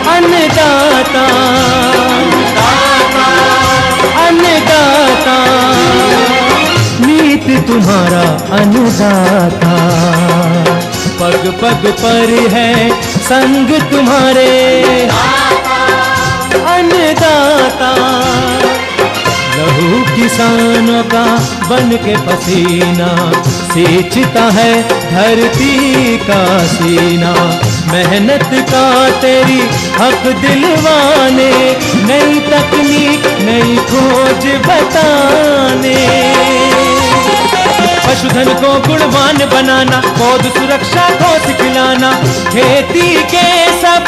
अन्नदाता, अन्नदाता, नीत तुम्हारा अन्नदाता, पग पग पर है संग तुम्हारे अन्नदाता। लहू किसानों का बन के पसीना सींचता है धरती का सीना, मेहनत का तेरी हक दिलवाने, नई तकनीक नई खोज बताने। पशुधन को गुणवान बनाना, पौध सुरक्षा को सिखलाना, खेती के सब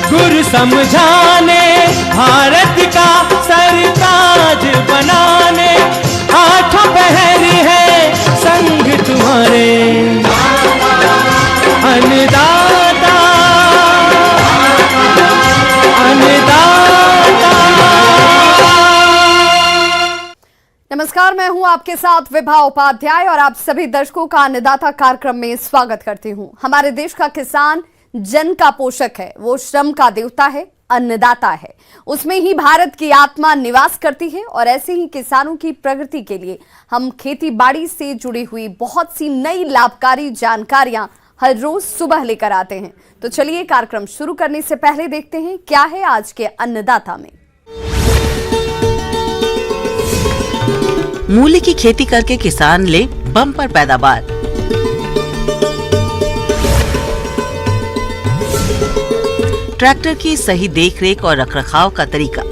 गुर समझाने, भारत का सरताज बनाने, आठों पहर है संग तुम्हारे अन्नदाता, अन्नदाता। नमस्कार, मैं हूं आपके साथ विभा उपाध्याय और आप सभी दर्शकों का अन्नदाता कार्यक्रम में स्वागत करती हूं। हमारे देश का किसान जन का पोषक है, वो श्रम का देवता है, अन्नदाता है। उसमें ही भारत की आत्मा निवास करती है और ऐसे ही किसानों की प्रगति के लिए हम खेती बाड़ी से जुड़ी हुई बहुत सी नई लाभकारी जानकारियां हर रोज सुबह लेकर आते हैं। तो चलिए कार्यक्रम शुरू करने से पहले देखते हैं क्या है आज के अन्नदाता में। मूली की खेती करके किसान ले बम्पर पैदावार। ट्रैक्टर की सही देखरेख और रखरखाव का तरीका।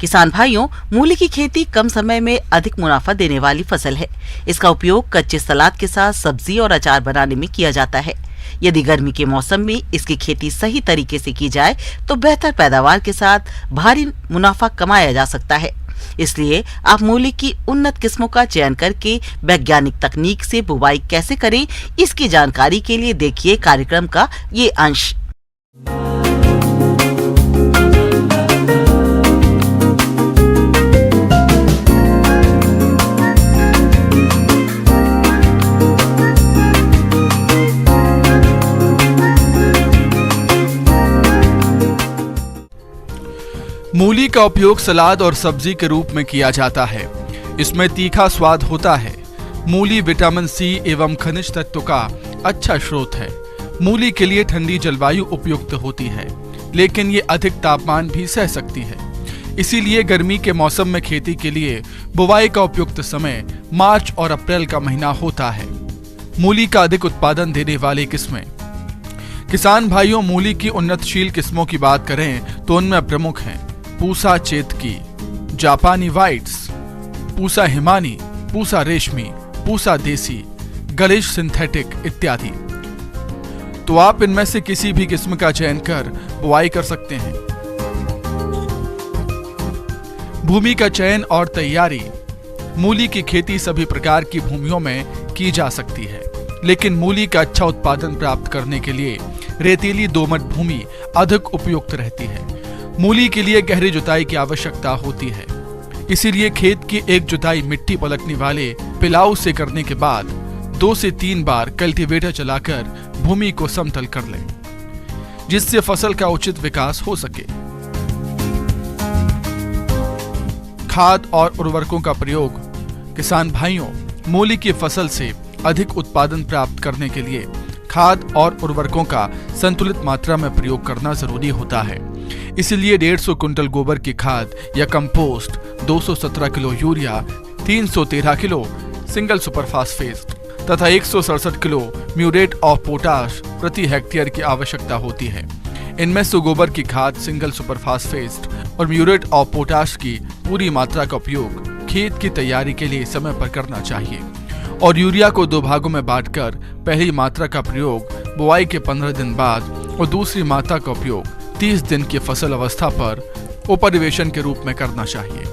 किसान भाइयों, मूली की खेती कम समय में अधिक मुनाफा देने वाली फसल है। इसका उपयोग कच्चे सलाद के साथ सब्जी और अचार बनाने में किया जाता है। यदि गर्मी के मौसम में इसकी खेती सही तरीके से की जाए तो बेहतर पैदावार के साथ भारी मुनाफा कमाया जा सकता है। इसलिए आप मूली की उन्नत किस्मों का चयन करके वैज्ञानिक तकनीक से बुवाई कैसे करें, इसकी जानकारी के लिए देखिए कार्यक्रम का ये अंश। मूली का उपयोग सलाद और सब्जी के रूप में किया जाता है। इसमें तीखा स्वाद होता है। मूली विटामिन सी एवं खनिज तत्व का अच्छा स्रोत है। मूली के लिए ठंडी जलवायु उपयुक्त होती है, लेकिन ये अधिक तापमान भी सह सकती है। इसीलिए गर्मी के मौसम में खेती के लिए बुवाई का उपयुक्त समय मार्च और अप्रैल का महीना होता है। मूली का अधिक उत्पादन देने वाली किस्में। किसान भाइयों, मूली की उन्नतशील किस्मों की बात करें तो उनमें प्रमुख हैं पूसा चेतकी, जापानी वाइट्स, पूसा हिमानी, पूसा रेशमी, पूसा देसी, गलिश सिंथेटिक इत्यादि। तो आप इनमें से किसी भी किस्म का चयन कर बुआई कर सकते हैं। भूमि का चयन और तैयारी। मूली की खेती सभी प्रकार की भूमियों में की जा सकती है, लेकिन मूली का अच्छा उत्पादन प्राप्त करने के लिए रेतीली दोमट भूमि अधिक उपयुक्त रहती है। मूली के लिए गहरी जुताई की आवश्यकता होती है, इसीलिए खेत की एक जुताई मिट्टी पलटने वाले पिलाऊ से करने के बाद 2 से 3 बार कल्टीवेटर चलाकर भूमि को समतल कर लें, जिससे फसल का उचित विकास हो सके। खाद और उर्वरकों का प्रयोग। किसान भाइयों, मूली की फसल से अधिक उत्पादन प्राप्त करने के लिए खाद और उर्वरकों का संतुलित मात्रा में प्रयोग करना जरूरी होता है। इसलिए 150 कुंटल गोबर की खाद या compost, 217 kilo urea, 313 kilo single super phosphate तथा 167 किलो म्यूरेट ऑफ पोटाश प्रति हेक्टेयर की आवश्यकता होती है। इनमें से गोबर की खाद, सिंगल सुपर फास्फेट और म्यूरेट ऑफ पोटाश की पूरी मात्रा का उपयोग खेत की तैयारी के लिए समय पर करना चाहिए और यूरिया को 2 भागों में बांटकर पहली मात्रा का प्रयोग बुआई के 15 दिन बाद और दूसरी मात्रा का उपयोग 30 दिन की फसल अवस्था पर उपरिवेशन के रूप में करना चाहिए।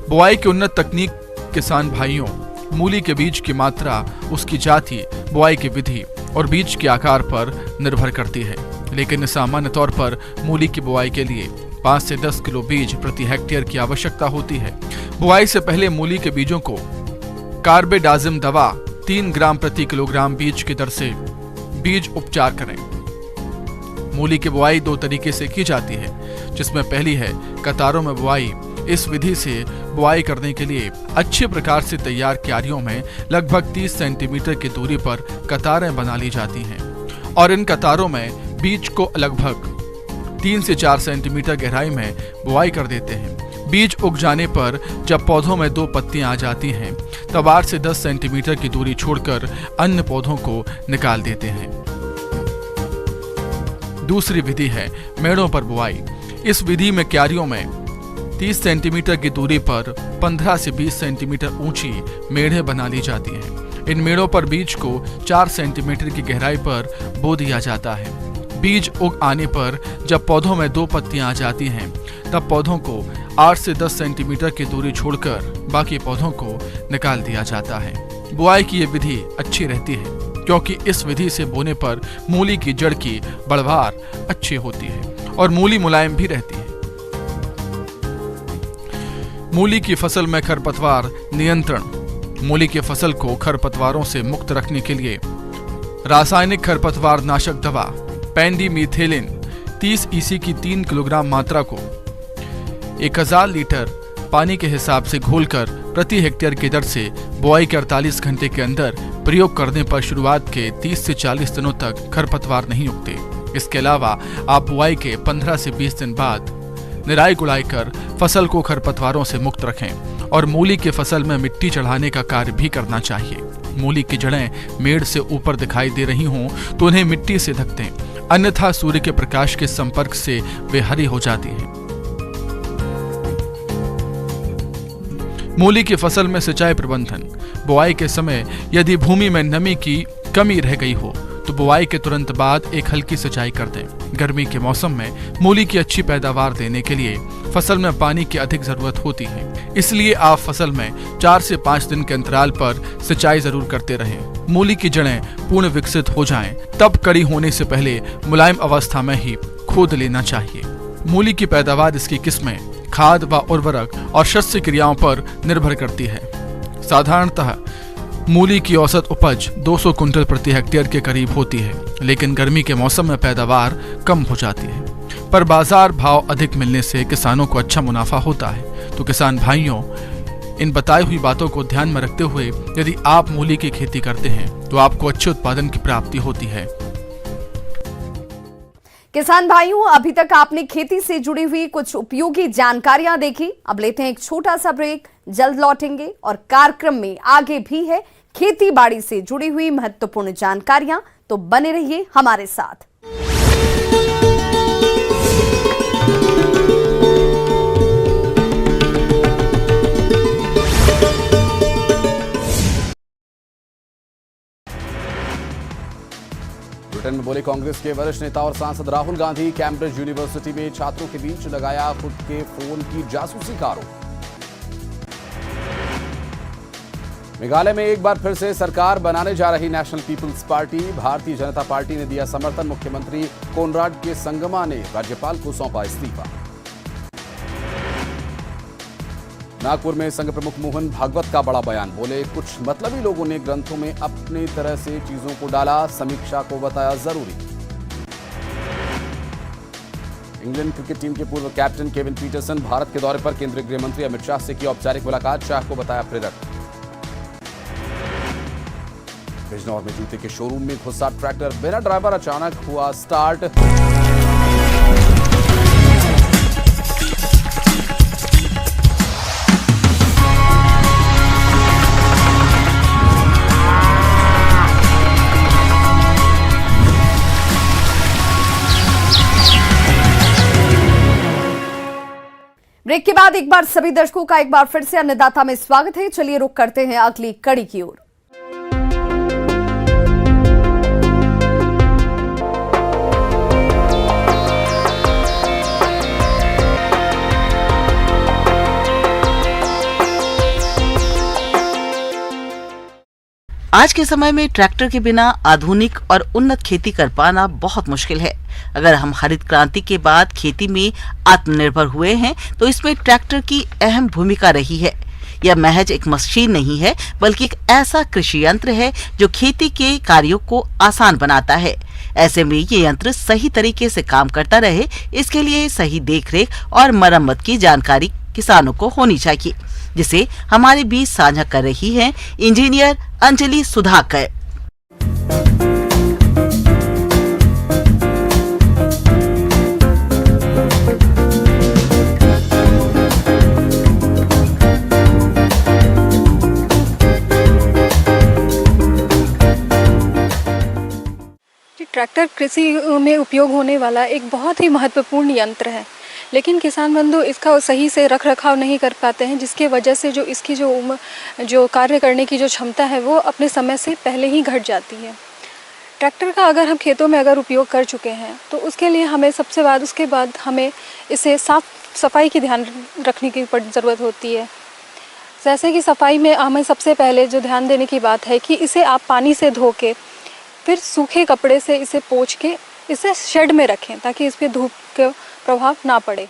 बुआई की उन्नत तकनीक। किसान भाइयों, मूली के बीज की मात्रा उसकी जाति, बुआई की विधि और बीज के आकार पर निर्भर करती है। लेकिन सामान्य तौर पर मूली की बुआई के लिए 5 से 10 किलो बीज प्रति हेक्टेयर की आवश्यकता होती है। बुआई से पहले मूली के बीजों को कार्बेडाजिम दवा 3 ग्राम प्रति किलोग्राम बीज की दर से बीज उपचार करें। मूली की बुआई 2 तरीके से की जाती है, जिसमें पहली है कतारों में बुआई। इस विधि से बुआई करने के लिए अच्छे प्रकार से तैयार क्यारियों में लगभग 30 सेंटीमीटर की दूरी पर कतारें बना ली जाती हैं और इन कतारों में बीज को लगभग 3 से 4 सेंटीमीटर गहराई में बुआई कर देते हैं। बीज उग जाने पर जब पौधों में 2 पत्तियां आ जाती हैं, तब 8 से 10 सेंटीमीटर की दूरी छोड़कर अन्य पौधों को निकाल देते हैं। दूसरी विधि है मेड़ों पर बुआई। इस विधि में क्यारियों में 30 सेंटीमीटर की दूरी पर 15 से 20 सेंटीमीटर ऊंची मेढ़ें बना ली जाती हैं। इन मेड़ों पर बीज को 4 सेंटीमीटर की गहराई पर बो दिया जाता है। बीज उग आने पर जब पौधों में 2 पत्तियां आ जाती हैं, तब पौधों को 8 से 10 सेंटीमीटर की दूरी छोड़कर बाकी पौधों को निकाल दिया जाता है। बुआई की ये विधि अच्छी रहती है क्योंकि इस विधि से बोने पर मूली की जड़ की बढ़वार अच्छी होती है और मूली मुलायम भी रहती है। मूली की फसल में खरपतवार नियंत्रण। मूली की फसल को खरपतवारों से मुक्त रखने के लिए रासायनिक खरपतवार नाशक दवा पेंडिमीथेलिन 30 ईसी की 3 किलोग्राम मात्रा को 1000 लीटर पानी के हिसाब से घोलकर प्रति हेक्टेयर की दर से बुआई के 48 घंटे के अंदर प्रयोग करने पर शुरुआत के 30 से 40 दिनों तक खरपतवार नहीं उगते। इसके अलावा आप बुआई के 15 से 20 दिन बाद निराई गुड़ाई कर फसल को खरपतवारों से मुक्त रखें और मूली की फसल में मिट्टी चढ़ाने का कार्य भी करना चाहिए। मूली की जड़ें मेड़ से ऊपर दिखाई दे रही हों तो उन्हें मिट्टी से ढक दें, अन्यथा सूर्य के प्रकाश के संपर्क से वे हरी हो जाती हैं। मूली की फसल में सिंचाई प्रबंधन। बुआई के समय यदि भूमि में नमी की कमी रह गई हो तो बुआई के तुरंत बाद एक हल्की सिंचाई कर दें। गर्मी के मौसम में मूली की अच्छी पैदावार देने के लिए फसल में पानी की अधिक जरूरत होती है, इसलिए आप फसल में 4 से 5 दिन के अंतराल पर सिंचाई जरूर करते रहें। मूली की जड़ें पूर्ण विकसित हो जाएं, तब कड़ी होने से पहले मुलायम अवस्था में ही खोद लेना चाहिए। मूली की पैदावार इसकी किस्में, खाद व उर्वरक और शस्य क्रियाओं पर निर्भर करती है। साधारणतः मूली की औसत उपज 200 कुंटल प्रति हेक्टेयर के करीब होती है, लेकिन गर्मी के मौसम में पैदावार कम हो जाती है। पर बाजार भाव अधिक मिलने से किसानों को अच्छा मुनाफा होता है। तो किसान भाइयों, इन बताई हुई बातों को ध्यान में रखते हुए यदि आप मूली की खेती करते हैं तो आपको अच्छे उत्पादन की प्राप्ति होती है। किसान भाइयों, अभी तक आपने खेती से जुड़ी हुई कुछ उपयोगी जानकारियां देखी। अब लेते हैं एक छोटा सा ब्रेक, जल्द लौटेंगे और कार्यक्रम में आगे भी है खेती बाड़ी से जुड़ी हुई महत्वपूर्ण जानकारियां, तो बने रहिए हमारे साथ। ब्रिटेन में बोले कांग्रेस के वरिष्ठ नेता और सांसद राहुल गांधी। कैम्ब्रिज यूनिवर्सिटी में छात्रों के बीच लगाया खुद के फोन की जासूसी का आरोप। मेघालय में एक बार फिर से सरकार बनाने जा रही national people's party. Bharatiya Janata party ने दिया समर्थन। मुख्यमंत्री कोनराड के संगमा ने राज्यपाल को सौंपा इस्तीफा। नागपुर में संघ प्रमुख मोहन भागवत का बड़ा बयान। बोले कुछ मतलबी लोगों ने ग्रंथों में अपनी तरह से चीजों को डाला, समीक्षा को बताया जरूरी। इंग्लैंड क्रिकेट टीम के पूर्व कैप्टन केविन पीटरसन भारत के दौरे पर। केंद्रीय गृह मंत्री अमित शाह से की औपचारिक मुलाकात। शाह को बताया प्रेरक। बिजनौर में जूते के शोरूम में घुसा ट्रैक्टर, बिना ड्राइवर अचानक हुआ स्टार्ट। ब्रेक के बाद एक बार सभी दर्शकों का एक बार फिर से अन्नदाता में स्वागत है। चलिए रुक करते हैं अगली कड़ी की ओर। आज के समय में ट्रैक्टर के बिना आधुनिक और उन्नत खेती कर पाना बहुत मुश्किल है। अगर हम हरित क्रांति के बाद खेती में आत्मनिर्भर हुए हैं तो इसमें ट्रैक्टर की अहम भूमिका रही है। यह महज एक मशीन नहीं है बल्कि एक ऐसा कृषि यंत्र है जो खेती के कार्यों को आसान बनाता है। ऐसे में ये यंत्र सही तरीके से काम करता रहे, इसके लिए सही देखरेख और मरम्मत की जानकारी किसानों को होनी चाहिए, जिसे हमारे बीच साझा कर रही हैं इंजीनियर अंजलि सुधाकर। ट्रैक्टर कृषि में उपयोग होने वाला एक बहुत ही महत्वपूर्ण यंत्र है, लेकिन किसान बंधु इसका सही से रख रखाव नहीं कर पाते हैं, जिसके वजह से जो इसकी जो कार्य करने की जो क्षमता है वो अपने समय से पहले ही घट जाती है। ट्रैक्टर का अगर हम खेतों में अगर उपयोग कर चुके हैं तो उसके लिए हमें उसके बाद हमें इसे साफ सफाई की ध्यान रखने की ज़रूरत होती है। जैसे कि सफाई में हमें सबसे पहले जो ध्यान देने की बात है कि इसे आप पानी से धो के फिर सूखे कपड़े से इसे पोंछ के इसे शेड में रखें ताकि इस पे धूप का प्रभाव ना पड़े।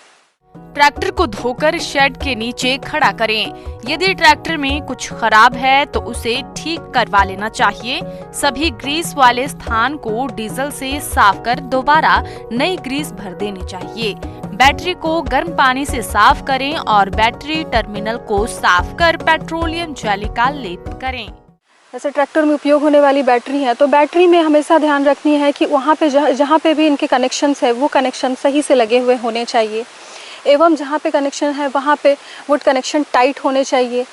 ट्रैक्टर को धोकर शेड के नीचे खड़ा करें। यदि ट्रैक्टर में कुछ खराब है तो उसे ठीक करवा लेना चाहिए। सभी ग्रीस वाले स्थान को डीजल से साफ कर दोबारा नई ग्रीस भर देनी चाहिए। बैटरी को गर्म पानी से साफ करें और बैटरी टर्मिनल को साफ कर पेट्रोलियम जेली का लेप करें। जैसे ट्रैक्टर में उपयोग होने वाली बैटरी है तो बैटरी में हमेशा ध्यान रखनी है कि वहाँ पे जहाँ पे भी इनके कनेक्शंस है वो कनेक्शन सही से लगे हुए होने चाहिए, एवं जहाँ पे कनेक्शन है वहाँ पे वो कनेक्शन टाइट होने चाहिए,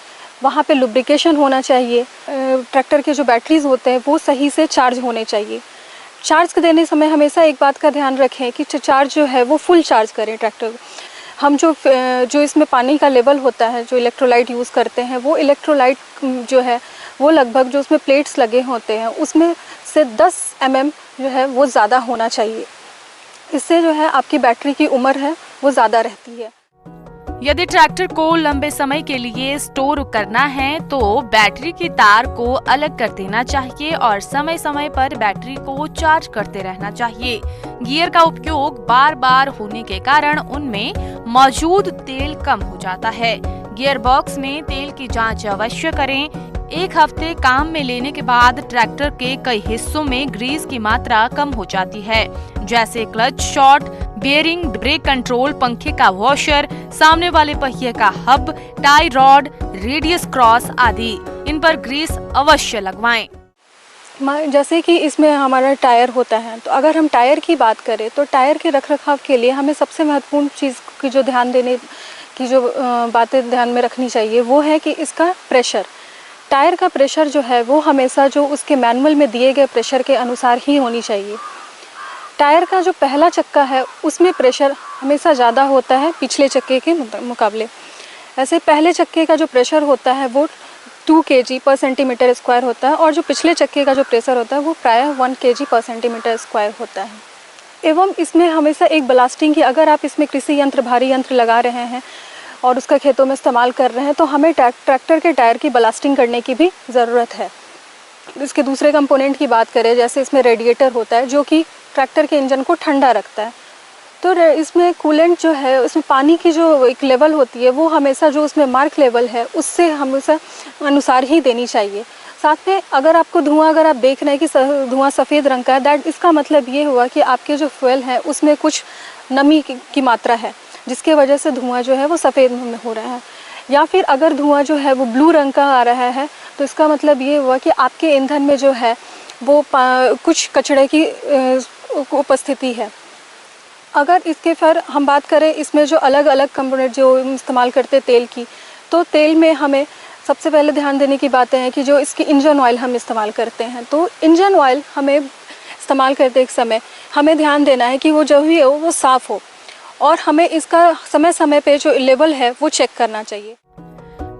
वहाँ पे लुब्रिकेशन होना चाहिए। ट्रैक्टर के जो बैटरीज होते हैं वो सही से चार्ज होने चाहिए। चार्ज देने समय हमेशा एक बात का ध्यान रखें कि चार्ज जो है वो फुल चार्ज करें ट्रैक्टर। हम जो इसमें पानी का लेवल होता है, जो इलेक्ट्रोलाइट यूज़ करते हैं, वो इलेक्ट्रोलाइट जो है वो लगभग जो उसमें प्लेट्स लगे होते हैं उसमें से 10 mm जो है वो ज़्यादा होना चाहिए। इससे जो है आपकी बैटरी की उम्र है वो ज़्यादा रहती है। यदि ट्रैक्टर को लंबे समय के लिए स्टोर करना है तो बैटरी की तार को अलग कर देना चाहिए और समय समय पर बैटरी को चार्ज करते रहना चाहिए। गियर का उपयोग बार बार होने के कारण उनमें मौजूद तेल कम हो जाता है। गियर बॉक्स में तेल की जांच अवश्य करें। एक हफ्ते काम में लेने के बाद ट्रैक्टर के कई हिस्सों में ग्रीस की मात्रा कम हो जाती है, जैसे clutch shot, bearing, brake control, पंखे का वॉशर, सामने वाले पहिए का hub, tie rod, radius cross आदि। इन पर ग्रीस अवश्य लगवाएं। जैसे कि इसमें हमारा टायर होता है, तो अगर हम टायर की बात करें तो टायर के रखरखाव के लिए हमें सबसे महत्वपूर्ण चीज़ की जो ध्यान देने की जो बातें ध्यान में रखनी चाहिए वो है कि इसका प्रेशर। टायर का प्रेशर जो है वो हमेशा जो उसके मैनुअल में दिए गए प्रेशर के अनुसार ही होनी चाहिए। टायर का जो पहला चक्का है उसमें प्रेशर हमेशा ज़्यादा होता है पिछले चक्के के मुकाबले। ऐसे पहले चक्के का जो प्रेशर होता है वो 2 kg/cm² होता है और जो पिछले चक्के का जो प्रेशर होता है वो प्रायः 1 kg/cm² होता है। एवं इसमें हमेशा एक ब्लास्टिंग की, अगर आप इसमें कृषि यंत्र, भारी यंत्र लगा रहे हैं और उसका खेतों में इस्तेमाल कर रहे हैं तो हमें ट्रैक्टर के टायर की ब्लास्टिंग करने की भी ज़रूरत है। इसके दूसरे कंपोनेंट की बात करें, जैसे इसमें रेडिएटर होता है जो कि ट्रैक्टर के इंजन को ठंडा रखता है, तो इसमें कूलेंट जो है, उसमें पानी की जो एक लेवल होती है वो हमेशा जो उसमें मार्क लेवल है उससे हमेशा अनुसार ही देनी चाहिए। साथ में अगर आपको धुआं, अगर आप देख रहे हैं कि धुआं सफ़ेद रंग का है, दैट इसका मतलब ये हुआ कि आपके जो फ्यूल है उसमें कुछ नमी की मात्रा है, जिसके वजह से धुआं जो है वो सफ़ेद में हो रहा है। या फिर अगर धुआं जो है वो ब्लू रंग का आ रहा है तो इसका मतलब ये हुआ कि आपके ईंधन में जो है वो कुछ कचरे की उपस्थिति है। अगर इसके फिर हम बात करें इसमें जो अलग अलग कंपोनेंट जो इस्तेमाल करते तेल की, तो तेल में हमें सबसे पहले ध्यान देने की बातें हैं कि जो इसकी इंजन ऑयल हम इस्तेमाल करते हैं, तो इंजन ऑयल हमें इस्तेमाल करते एक समय हमें ध्यान देना है कि वो जो भी है वो साफ़ हो और हमें इसका समय समय पे जो लेवल है वो चेक करना चाहिए।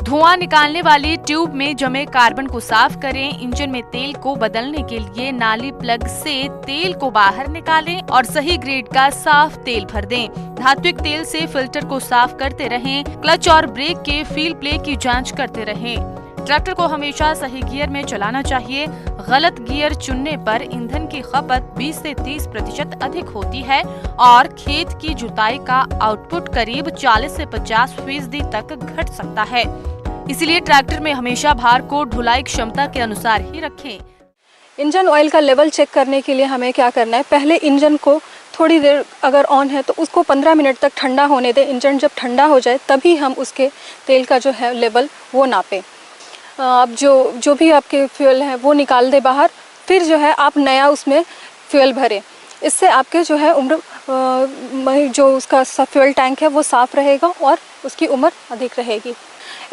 धुआं निकालने वाली ट्यूब में जमे कार्बन को साफ करें। इंजन में तेल को बदलने के लिए नाली प्लग से तेल को बाहर निकालें और सही ग्रेड का साफ तेल भर दें। धात्विक तेल से फिल्टर को साफ करते रहें। क्लच और ब्रेक के फील प्ले की जांच करते रहें। ट्रैक्टर को हमेशा सही गियर में चलाना चाहिए। गलत गियर चुनने पर ईंधन की खपत 20 से 30% अधिक होती है और खेत की जुताई का आउटपुट करीब 40 से 50% तक घट सकता है। इसलिए ट्रैक्टर में हमेशा भार को ढुलाई क्षमता के अनुसार ही रखें। इंजन ऑयल का लेवल चेक करने के लिए हमें क्या करना है, पहले इंजन को थोड़ी देर अगर ऑन है तो उसको 15 मिनट तक ठंडा होने दें। इंजन जब ठंडा हो जाए तभी हम उसके तेल का जो है लेवल वो नापें। अब जो भी आपके फ्यूल है वो निकाल दें बाहर, फिर जो है आप नया उसमें फ्यूल भरें। इससे आपके जो है उम्र जो उसका फ्यूल टैंक है वो साफ़ रहेगा और उसकी उम्र अधिक रहेगी।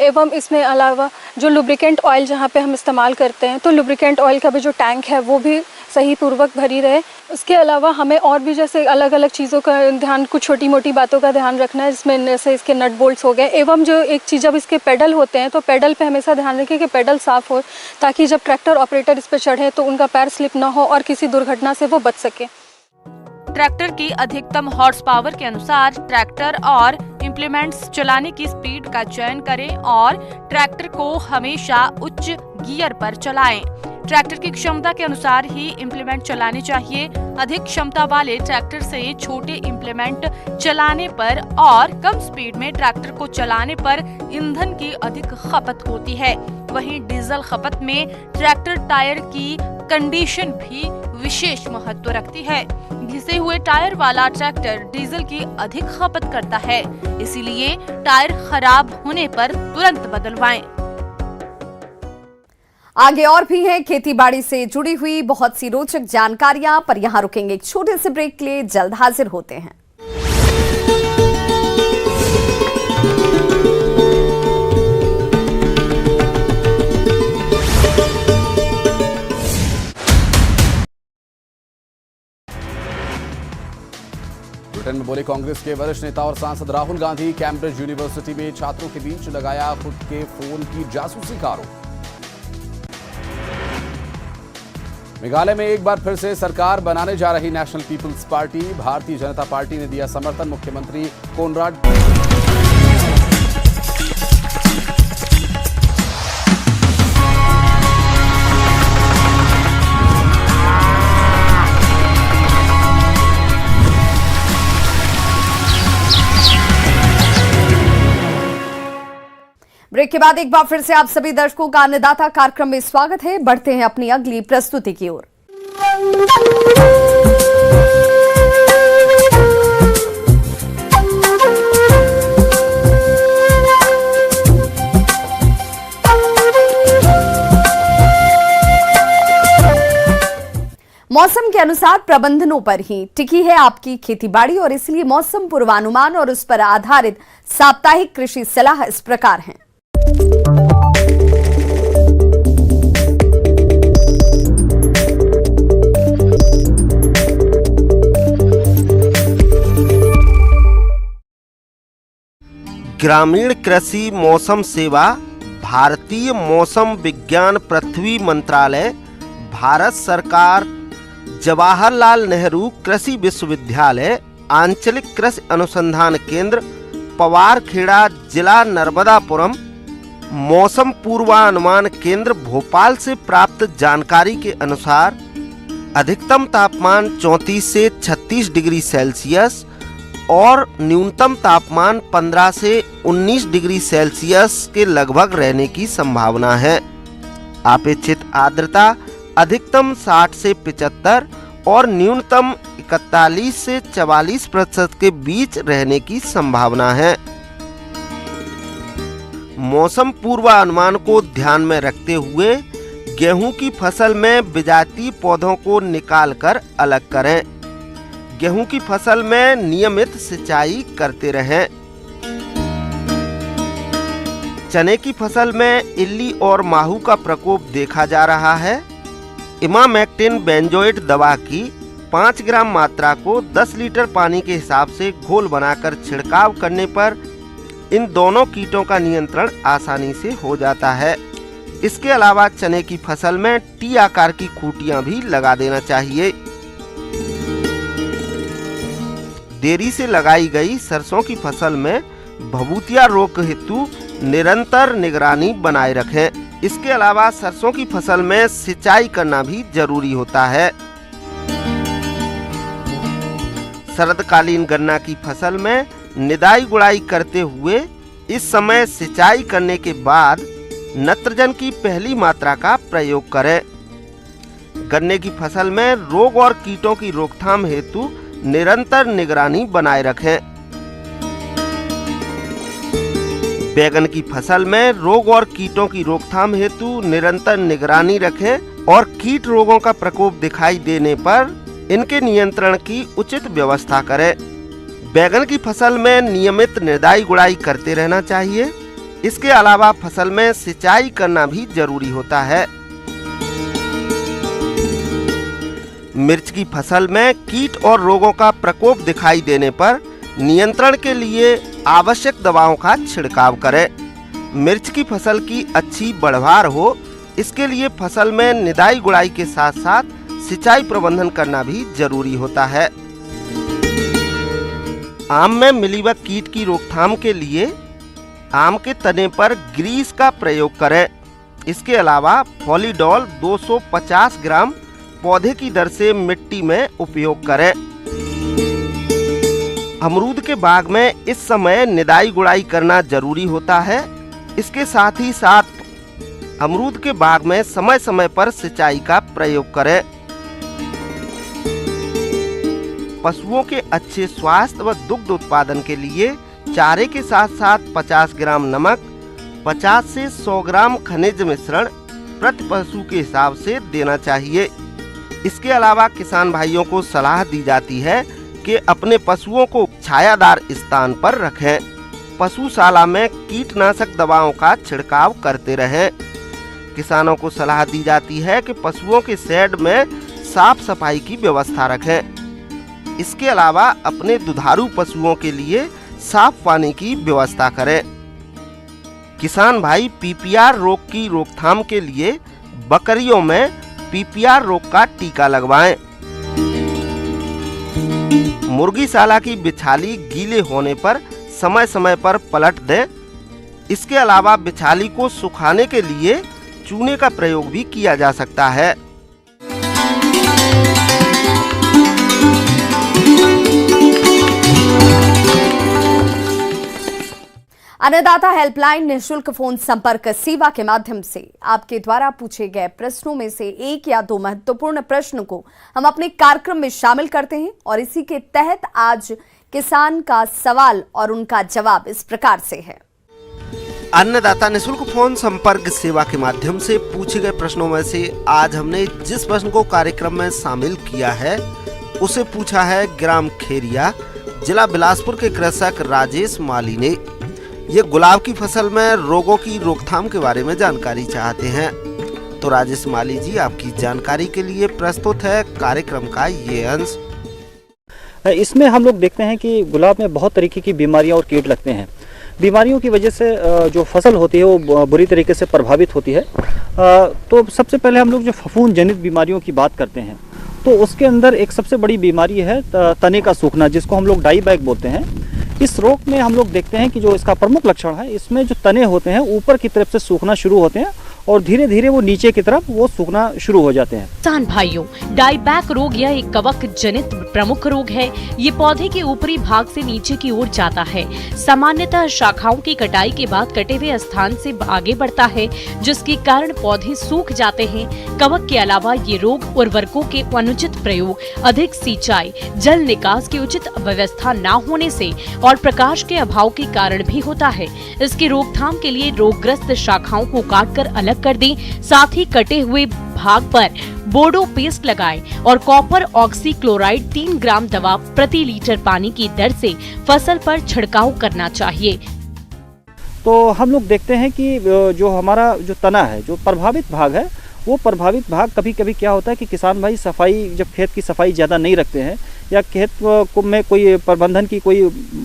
एवं इसमें अलावा जो लुब्रिकेंट ऑयल जहाँ पे हम इस्तेमाल करते हैं तो लुब्रिकेंट ऑयल का भी जो टैंक है वो भी सही पूर्वक भरी रहे। उसके अलावा हमें और भी जैसे अलग अलग चीज़ों का ध्यान, कुछ छोटी मोटी बातों का ध्यान रखना है, जिसमें जैसे इसके नट बोल्ट्स हो गए। एवं जो एक चीज़, जब इसके पेडल होते हैं तो पेडल पे हमेशा ध्यान रखें कि पेडल साफ़ हो, ताकि जब ट्रैक्टर ऑपरेटर इस पर चढ़े तो उनका पैर स्लिप ना हो और किसी दुर्घटना से वो बच सके। ट्रैक्टर की अधिकतम हॉर्स पावर के अनुसार ट्रैक्टर और इम्प्लीमेंट्स चलाने की स्पीड का चयन करें और ट्रैक्टर को हमेशा उच्च गियर पर चलाएं। ट्रैक्टर की क्षमता के अनुसार ही इम्प्लीमेंट चलाने चाहिए। अधिक क्षमता वाले ट्रैक्टर से छोटे इम्प्लीमेंट चलाने पर और कम स्पीड में ट्रैक्टर को चलाने पर ईंधन की अधिक खपत होती है। वहीं डीजल खपत में ट्रैक्टर टायर की कंडीशन भी विशेष महत्व रखती है। घिसे हुए टायर वाला ट्रैक्टर डीजल की अधिक खपत करता है, इसीलिए टायर खराब होने पर तुरंत बदलवाएं। आगे और भी हैं खेतीबाड़ी से जुड़ी हुई बहुत सी रोचक जानकारियां, पर यहां रुकेंगे एक छोटे से ब्रेक के लिए। जल्द हाजिर होते हैं। ब्रिटेन में बोले कांग्रेस के वरिष्ठ नेता और सांसद राहुल गांधी। कैम्ब्रिज यूनिवर्सिटी में छात्रों के बीच लगाया खुद के फोन की जासूसी का आरोप। मेघालय में एक बार फिर से सरकार बनाने जा रही national people's party. Bharatiya Janata party ने दिया समर्थन। मुख्यमंत्री कोनराड ब्रेक के बाद एक बार फिर से आप सभी दर्शकों का अन्नदाता कार्यक्रम में स्वागत है। बढ़ते हैं अपनी अगली प्रस्तुति की ओर। मौसम के अनुसार प्रबंधनों पर ही टिकी है आपकी खेतीबाड़ी, और इसलिए मौसम पूर्वानुमान और उस पर आधारित साप्ताहिक कृषि सलाह इस प्रकार है। ग्रामीण कृषि मौसम सेवा, भारतीय मौसम विज्ञान पृथ्वी मंत्रालय, भारत सरकार, जवाहरलाल नेहरू कृषि विश्वविद्यालय, आंचलिक कृषि अनुसंधान केंद्र, पवारखेड़ा, जिला नर्मदापुरम, मौसम पूर्वानुमान केंद्र भोपाल से प्राप्त जानकारी के अनुसार अधिकतम तापमान 34 से 36 डिग्री सेल्सियस और न्यूनतम तापमान 15 से 19 डिग्री सेल्सियस के लगभग रहने की संभावना है। अपेक्षित आर्द्रता अधिकतम 60 से 75 और न्यूनतम 41 से 44% के बीच रहने की संभावना है। मौसम पूर्वानुमान को ध्यान में रखते हुए गेहूं की फसल में बिजाती पौधों को निकालकर अलग करें। गेहूं की फसल में नियमित सिंचाई करते रहें। चने की फसल में इल्ली और माहू का प्रकोप देखा जा रहा है। इमामेक्टिन बेंजोएट दवा की 5 ग्राम मात्रा को 10 लीटर पानी के हिसाब से घोल बनाकर छिड़काव करने पर इन दोनों कीटों का नियंत्रण आसानी से हो जाता है। इसके अलावा चने की फसल में टी आकार की खूंटियां भी लगा देना चाहिए। देरी से लगाई गई सरसों की फसल में भभूतिया रोग हेतु निरंतर निगरानी बनाए रखें। इसके अलावा सरसों की फसल में सिंचाई करना भी जरूरी होता है। शरदकालीन गन्ना की फसल में निदाई गुड़ाई करते हुए इस समय सिंचाई करने के बाद नत्रजन की पहली मात्रा का प्रयोग करें। गन्ने की फसल में रोग और कीटों की रोकथाम हेतु निरंतर निगरानी बनाए रखें। बैगन की फसल में रोग और कीटों की रोकथाम हेतु निरंतर निगरानी रखें और कीट रोगों का प्रकोप दिखाई देने पर इनके नियंत्रण की उचित व्यवस्था करें। बैगन की फसल में नियमित निदाई गुड़ाई करते रहना चाहिए। इसके अलावा फसल में सिंचाई करना भी जरूरी होता है। मिर्च की फसल में कीट और रोगों का प्रकोप दिखाई देने पर नियंत्रण के लिए आवश्यक दवाओं का छिड़काव करें। मिर्च की फसल की अच्छी बढ़वार हो, इसके लिए फसल में निदाई गुड़ाई के साथ साथ सिंचाई प्रबंधन करना भी जरूरी होता है। आम में मिलीबग कीट की रोकथाम के लिए आम के तने पर ग्रीस का प्रयोग करें। इसके अलावा पॉलीडॉल 250 ग्राम पौधे की दर से मिट्टी में उपयोग करें। अमरूद के बाग में इस समय निदाई गुड़ाई करना जरूरी होता है। इसके साथ ही साथ अमरूद के बाग में समय समय पर सिंचाई का प्रयोग करें। पशुओं के अच्छे स्वास्थ्य व दुग्ध उत्पादन के लिए चारे के साथ साथ 50 ग्राम नमक, 50 से 100 ग्राम खनिज मिश्रण प्रति पशु के हिसाब से देना चाहिए। इसके अलावा किसान भाइयों को सलाह दी जाती है कि अपने पशुओं को छायादार स्थान पर रखें। पशुशाला में कीटनाशक दवाओं का छिड़काव करते रहें। किसानों को सलाह दी जाती है कि पशुओं के शेड में साफ सफाई की व्यवस्था रखें। इसके अलावा अपने दुधारू पशुओं के लिए साफ पानी की व्यवस्था करें। किसान भाई पीपीआर रोग की रोकथाम के लिए बकरियों में पीपीआर रोग का टीका लगवाएं। मुर्गीशाला की बिछाली गीले होने पर समय समय पर पलट दें। इसके अलावा बिछाली को सुखाने के लिए चूने का प्रयोग भी किया जा सकता है। अन्नदाता हेल्पलाइन निःशुल्क फोन संपर्क सेवा के माध्यम से आपके द्वारा पूछे गए प्रश्नों में से एक या दो महत्वपूर्ण प्रश्न को हम अपने कार्यक्रम में शामिल करते हैं और इसी के तहत आज किसान का सवाल और उनका जवाब इस प्रकार से है। अन्नदाता निःशुल्क फोन संपर्क सेवा के माध्यम से पूछे गए प्रश्नों में से आज हमने जिस प्रश्न को कार्यक्रम में शामिल किया है उसे पूछा है ग्राम खेरिया, जिला बिलासपुर के कृषक राजेश माली ने। ये गुलाब की फसल में रोगों की रोकथाम के बारे में जानकारी चाहते हैं। तो राजेश माली जी, आपकी जानकारी के लिए प्रस्तुत है कार्यक्रम का ये अंश। इसमें हम लोग देखते हैं कि गुलाब में बहुत तरीके की बीमारियां और कीट लगते हैं। बीमारियों की वजह से जो फसल होती है वो बुरी तरीके से प्रभावित होती है। तो सबसे पहले हम लोग जो फफूंद जनित बीमारियों की बात करते हैं तो उसके अंदर एक सबसे बड़ी बीमारी है तने का सूखना, जिसको हम लोग डाई बैक बोलते हैं। इस रोग में हम लोग देखते हैं कि जो इसका प्रमुख लक्षण है, इसमें जो तने होते हैं ऊपर की तरफ से सूखना शुरू होते हैं और धीरे धीरे वो नीचे की तरफ वो सूखना शुरू हो जाते हैं। किसान भाइयों, डाईबैक रोग यह एक कवक जनित प्रमुख रोग है। ये पौधे के ऊपरी भाग से नीचे की ओर जाता है। सामान्यतः शाखाओं की कटाई के बाद कटे हुए स्थान से आगे बढ़ता है, जिसके कारण पौधे सूख जाते हैं। कवक के अलावा ये रोग उर्वरकों के अनुचित प्रयोग, अधिक सिंचाई, जल निकास की उचित व्यवस्था न होने से और प्रकाश के अभाव के कारण भी होता है। इसकी रोकथाम के लिए रोगग्रस्त शाखाओं को काटकर अलग कर दें। साथ ही कटे हुए भाग पर बोर्डो पेस्ट लगाएं और कॉपर ऑक्सीक्लोराइड 3 ग्राम दवा प्रति लीटर पानी की दर से फसल पर छिड़काव करना चाहिए। तो हम लोग देखते हैं कि जो हमारा जो तना है, जो प्रभावित भाग है, वो प्रभावित भाग कभी कभी क्या होता है कि किसान भाई सफाई, जब खेत की सफाई ज़्यादा नहीं रखते हैं या खेत में कोई प्रबंधन की कोई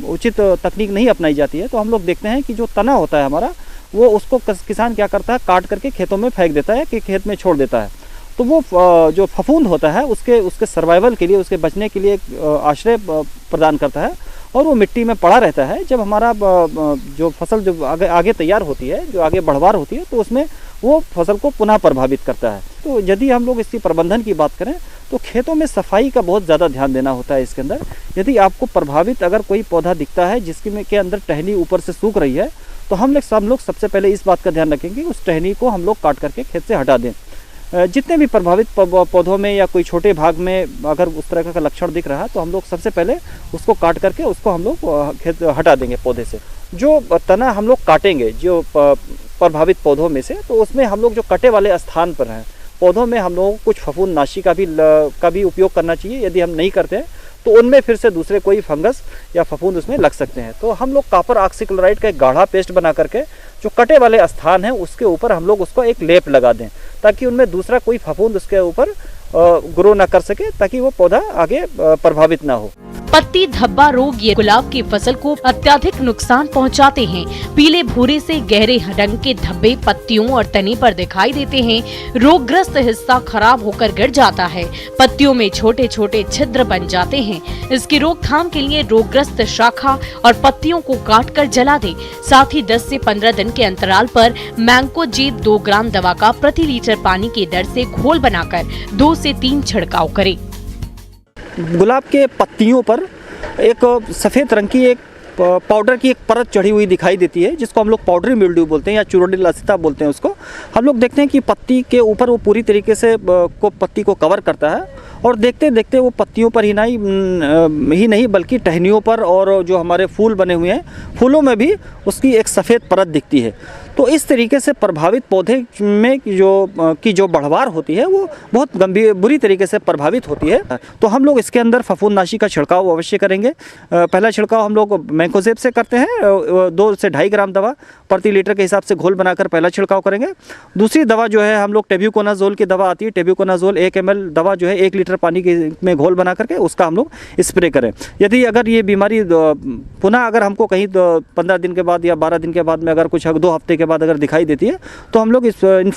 उचित तकनीक नहीं अपनाई जाती है, तो हम लोग देखते हैं कि जो तना होता है हमारा, वो उसको किसान क्या करता है, काट करके खेतों में फेंक देता है कि खेत में छोड़ देता है। तो वो जो फफूंद होता है उसके सर्वाइवल के लिए, उसके बचने के लिए आश्रय प्रदान करता है और वो मिट्टी में पड़ा रहता है। जब हमारा जो फसल जो आगे तैयार होती है, जो आगे बढ़वार होती है, तो उसमें वो फसल को पुनः प्रभावित करता है। तो यदि हम लोग इसकी प्रबंधन की बात करें तो खेतों में सफाई का बहुत ज़्यादा ध्यान देना होता है इसके अंदर। यदि आपको प्रभावित अगर कोई पौधा दिखता है जिसके अंदर टहनी ऊपर से सूख रही है तो हम लोग सबसे पहले इस बात का ध्यान रखेंगे उस टहनी को हम लोग काट करके खेत से हटा दें। जितने भी प्रभावित पौधों में या कोई छोटे भाग में अगर उस तरह का लक्षण दिख रहा है तो हम लोग सबसे पहले उसको काट करके उसको हम लोग खेत हटा देंगे पौधे से। जो तना हम लोग काटेंगे जो प्रभावित पौधों में से, तो उसमें हम लोग जो कटे वाले स्थान पर हैं पौधों में हम लोगों को कुछ फफूंदनाशी का भी उपयोग करना चाहिए। यदि हम नहीं करते हैं तो उनमें फिर से दूसरे कोई फंगस या फफूंद उसमें लग सकते हैं। तो हम लोग कॉपर ऑक्सीक्लोराइड का एक गाढ़ा पेस्ट बना करके जो कटे वाले स्थान हैं उसके ऊपर हम लोग उसको एक लेप लगा दें ताकि उनमें दूसरा कोई फफूंद उसके ऊपर ग्रो ना कर सके, ताकि वो पौधा आगे प्रभावित ना हो। पत्ती धब्बा रोग ये गुलाब की फसल को अत्यधिक नुकसान पहुंचाते हैं। पीले भूरे से गहरे रंग के धब्बे पत्तियों और तने पर दिखाई देते हैं। रोगग्रस्त हिस्सा खराब होकर गिर जाता है। पत्तियों में छोटे छोटे छिद्र बन जाते हैं। इसकी रोकथाम के लिए रोगग्रस्त शाखा और पत्तियों को काट कर जला दे। साथ ही 10 से 15 दिन के अंतराल पर मैंकोजेब 2 ग्राम दवा का प्रति लीटर पानी की दर से घोल बनाकर 2 से 3 छिड़काव करें। गुलाब के पत्तियों पर एक सफ़ेद रंग की एक पाउडर की एक परत चढ़ी हुई दिखाई देती है जिसको हम लोग पाउडरी मिल्ड्यू बोलते हैं या चूरोडिल असिता बोलते हैं उसको। हम लोग देखते हैं कि पत्ती के ऊपर वो पूरी तरीके से पत्ती को कवर करता है और देखते देखते वो पत्तियों पर ही नहीं बल्कि टहनियों पर और जो हमारे फूल बने हुए हैं फूलों में भी उसकी एक सफ़ेद परत दिखती है। तो इस तरीके से प्रभावित पौधे में जो बढ़वार होती है वो बहुत बुरी तरीके से प्रभावित होती है। तो हम लोग इसके अंदर फफूंदनाशी का छिड़काव अवश्य करेंगे। पहला छिड़काव हम लोग मैंकोजेब से करते हैं 2 से 2.5 ग्राम दवा प्रति लीटर के हिसाब से घोल बनाकर पहला छिड़काव करेंगे। दूसरी दवा जो है हम लोग टेब्यूकोनाजोल की दवा आती है, टेब्यूकोनाजोल 1 ml दवा जो है 1 लीटर पानी में घोल बना करके उसका हम लोग स्प्रे करें। यदि अगर ये बीमारी पुनः अगर हमको कहीं 15 दिन के बाद या 12 दिन के बाद में अगर कुछ 2 हफ्ते के बाद अगर दिखाई देती है तो हम लोग इन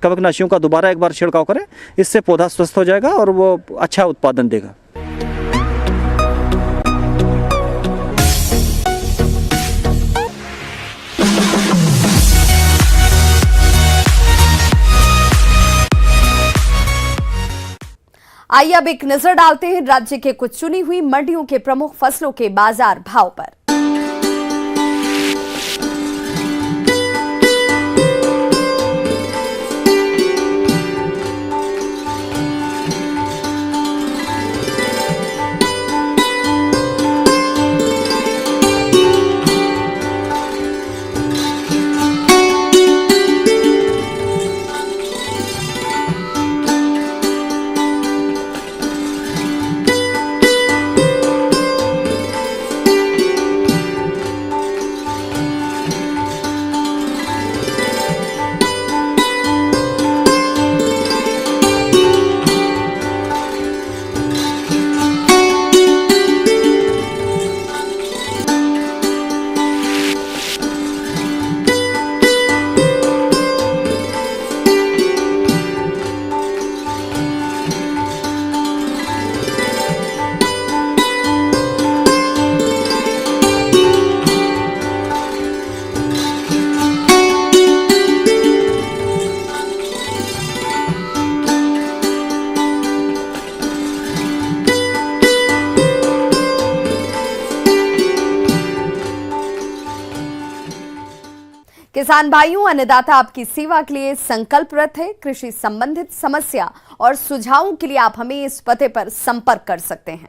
कवकनाशियों का दोबारा एक बार छिड़काव करें। इससे पौधा स्वस्थ हो जाएगा और वो अच्छा उत्पादन देगा। आइए अब एक नजर डालते हैं राज्य के कुछ चुनी हुई मंडियों के प्रमुख फसलों के बाजार भाव पर। किसान भाइयों, अन्नदाता आपकी सेवा के लिए संकल्परत है। कृषि संबंधित समस्या और सुझावों के लिए आप हमें इस पते पर संपर्क कर सकते हैं।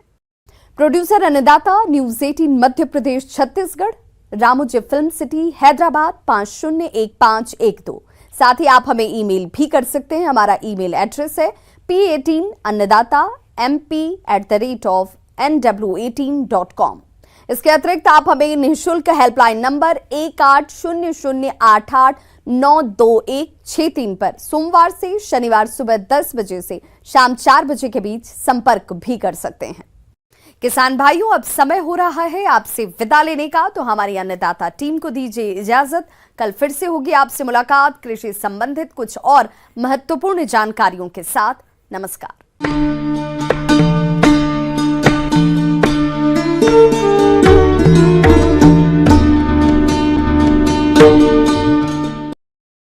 प्रोड्यूसर अन्नदाता, news 18 Madhya Pradesh Chhattisgarh, Ramoji film city, Hyderabad 501512। साथ ही आप हमें ईमेल भी कर सकते हैं। हमारा ईमेल एड्रेस है p18annadatamp@nw18.com। इसके अतिरिक्त आप हमें निःशुल्क हेल्पलाइन नंबर 180088922163 पर सोमवार से शनिवार सुबह 10 बजे से शाम 4 बजे के बीच संपर्क भी कर सकते हैं। किसान भाइयों, अब समय हो रहा है आपसे विदा लेने का, तो हमारी अन्नदाता टीम को दीजिए इजाजत। कल फिर से होगी आपसे मुलाकात कृषि संबंधित कुछ और महत्वपूर्ण जानकारियों के साथ। नमस्कार।